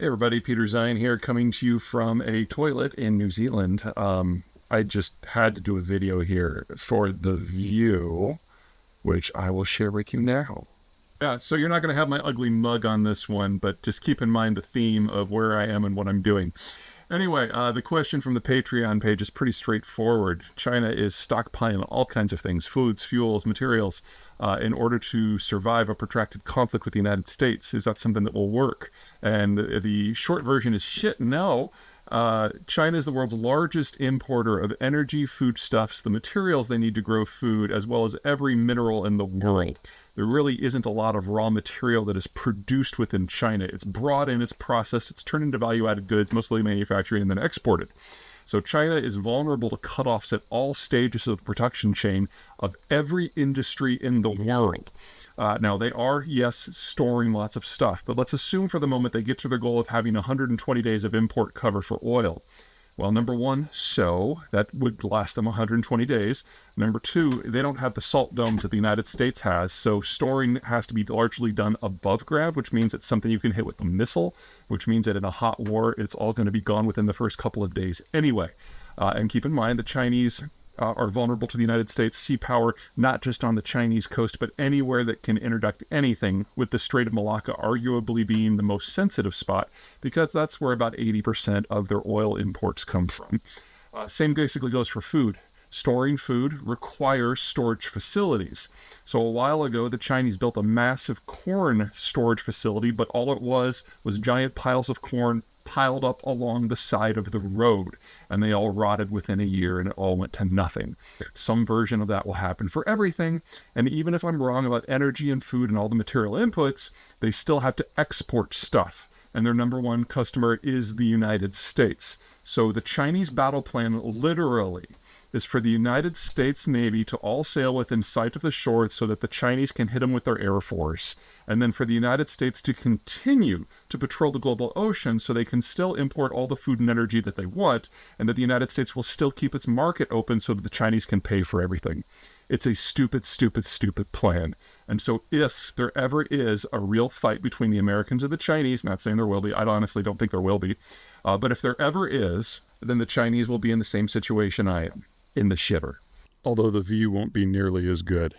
Hey everybody, Peter Zeihan here, coming to you from a toilet in New Zealand. I just had to do a video here for the view, which I will share with you now. Yeah, so you're not going to have my ugly mug on this one, but just keep in mind the theme of where I am and what I'm doing. Anyway, the question from the Patreon page is pretty straightforward. China is stockpiling all kinds of things, foods, fuels, materials, in order to survive a protracted conflict with the United States. Is that something that will work? And the short version is shit, no. China is the world's largest importer of energy, foodstuffs, the materials they need to grow food, as well as every mineral in the world. There really isn't a lot of raw material that is produced within China. It's brought in, it's processed, it's turned into value-added goods, mostly manufactured and then exported. So China is vulnerable to cutoffs at all stages of the production chain of every industry in the world. Now, they are, yes, storing lots of stuff, but let's assume for the moment they get to their goal of having 120 days of import cover for oil. Well, number one, so that would last them 120 days. Number two, they don't have the salt domes that the United States has, so storing has to be largely done above ground, which means it's something you can hit with a missile, which means that in a hot war, it's all going to be gone within the first couple of days anyway. And keep in mind, the Chinese are vulnerable to the United States sea power, not just on the Chinese coast, but anywhere that can interdict anything, with the Strait of Malacca arguably being the most sensitive spot, because that's where about 80% of their oil imports come from. Same basically goes for food. Storing food requires storage facilities. So a while ago, the Chinese built a massive corn storage facility, but all it was giant piles of corn piled up along the side of the road. And they all rotted within a year, and it all went to nothing. Some version of that will happen for everything, and even if I'm wrong about energy and food and all the material inputs, they still have to export stuff, and their number one customer is the United States. So the Chinese battle plan literally is for the United States Navy to all sail within sight of the shore so that the Chinese can hit them with their Air Force, and then for the United States to continue to patrol the global ocean so they can still import all the food and energy that they want, and that the United States will still keep its market open so that the Chinese can pay for everything. It's a stupid, stupid, stupid plan. And so if there ever is a real fight between the Americans and the Chinese, not saying there will be, I honestly don't think there will be, but if there ever is, then the Chinese will be in the same situation I am, in the shitter. Although the view won't be nearly as good.